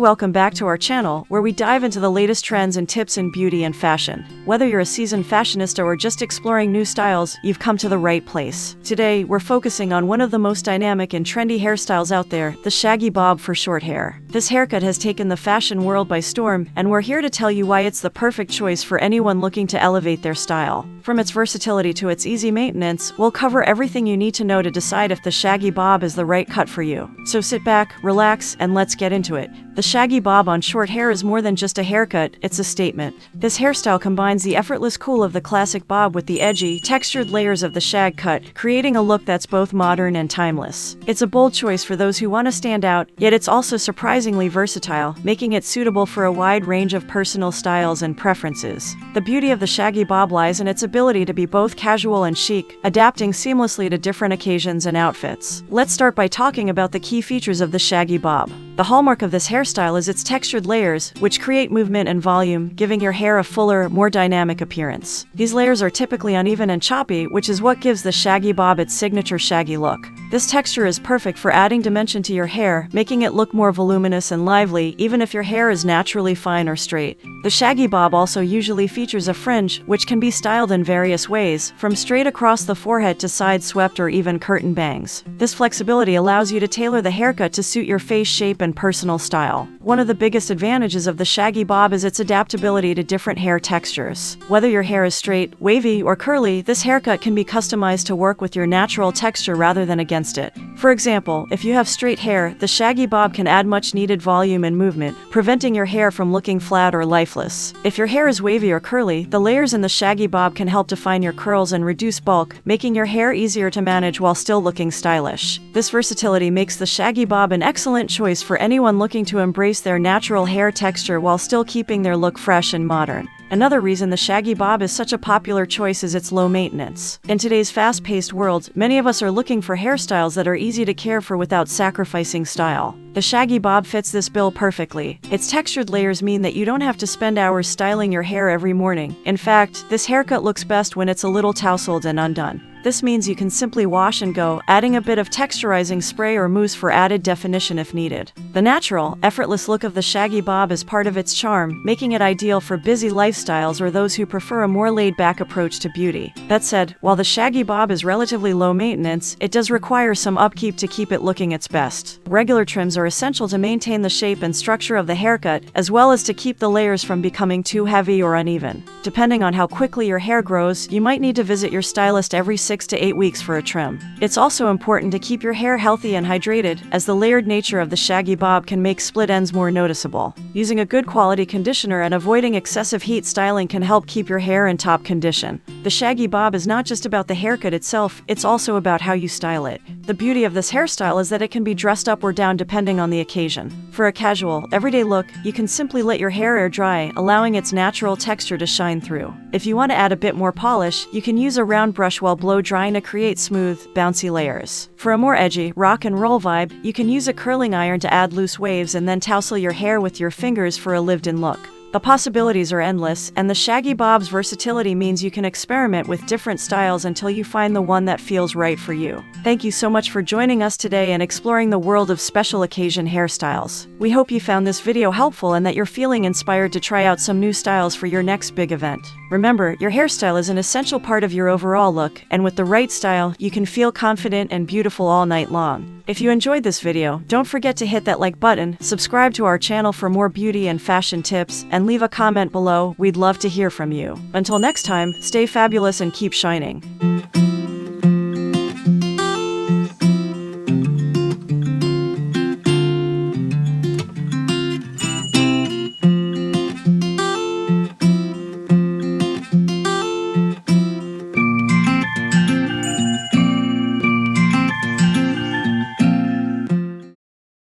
welcome back to our channel, where we dive into the latest trends and tips in beauty and fashion. Whether you're a seasoned fashionista or just exploring new styles, you've come to the right place. Today, we're focusing on one of the most dynamic and trendy hairstyles out there, the shaggy bob for short hair. This haircut has taken the fashion world by storm, and we're here to tell you why it's the perfect choice for anyone looking to elevate their style. From its versatility to its easy maintenance, we'll cover everything you need to know to decide if the shaggy bob is the right cut for you. So sit back, relax, and let's get into it. The shaggy bob on short hair is more than just a haircut, it's a statement. This hairstyle combines the effortless cool of the classic bob with the edgy, textured layers of the shag cut, creating a look that's both modern and timeless. It's a bold choice for those who want to stand out, yet it's also surprisingly versatile, making it suitable for a wide range of personal styles and preferences. The beauty of the shaggy bob lies in its ability to be both casual and chic, adapting seamlessly to different occasions and outfits. Let's start by talking about the key features of the shaggy bob. The hallmark of this hairstyle is its textured layers, which create movement and volume, giving your hair a fuller, more dynamic appearance. These layers are typically uneven and choppy, which is what gives the shaggy bob its signature shaggy look. This texture is perfect for adding dimension to your hair, making it look more voluminous and lively, even if your hair is naturally fine or straight. The shaggy bob also usually features a fringe, which can be styled in various ways, from straight across the forehead to side swept or even curtain bangs. This flexibility allows you to tailor the haircut to suit your face shape and personal style. One of the biggest advantages of the shaggy bob is its adaptability to different hair textures. Whether your hair is straight, wavy, or curly, this haircut can be customized to work with your natural texture rather than against it. For example, if you have straight hair, the shaggy bob can add much needed volume and movement, preventing your hair from looking flat or lifeless. If your hair is wavy or curly, the layers in the shaggy bob can help define your curls and reduce bulk, making your hair easier to manage while still looking stylish. This versatility makes the shaggy bob an excellent choice for anyone looking to embrace their natural hair texture while still keeping their look fresh and modern. Another reason the shaggy bob is such a popular choice is its low maintenance. In today's fast-paced world, many of us are looking for hairstyles that are easy to care for without sacrificing style. The shaggy bob fits this bill perfectly. Its textured layers mean that you don't have to spend hours styling your hair every morning. In fact, this haircut looks best when it's a little tousled and undone. This means you can simply wash and go, adding a bit of texturizing spray or mousse for added definition if needed. The natural, effortless look of the shaggy bob is part of its charm, making it ideal for busy lifestyles or those who prefer a more laid-back approach to beauty. That said, while the shaggy bob is relatively low maintenance, it does require some upkeep to keep it looking its best. Regular trims are essential to maintain the shape and structure of the haircut, as well as to keep the layers from becoming too heavy or uneven. Depending on how quickly your hair grows, you might need to visit your stylist every 6 to 8 weeks for a trim. It's also important to keep your hair healthy and hydrated, as the layered nature of the shaggy bob can make split ends more noticeable. Using a good quality conditioner and avoiding excessive heat styling can help keep your hair in top condition. The shaggy bob is not just about the haircut itself, it's also about how you style it. The beauty of this hairstyle is that it can be dressed up or down depending on the occasion. For a casual, everyday look, you can simply let your hair air dry, allowing its natural texture to shine through. If you want to add a bit more polish, you can use a round brush while blow drying to create smooth, bouncy layers. For a more edgy, rock and roll vibe, you can use a curling iron to add loose waves and then tousle your hair with your fingers for a lived-in look. The possibilities are endless, and the shaggy bob's versatility means you can experiment with different styles until you find the one that feels right for you. Thank you so much for joining us today and exploring the world of special occasion hairstyles. We hope you found this video helpful and that you're feeling inspired to try out some new styles for your next big event. Remember, your hairstyle is an essential part of your overall look, and with the right style, you can feel confident and beautiful all night long. If you enjoyed this video, don't forget to hit that like button, subscribe to our channel for more beauty and fashion tips, and leave a comment below. We'd love to hear from you. Until next time, stay fabulous and keep shining.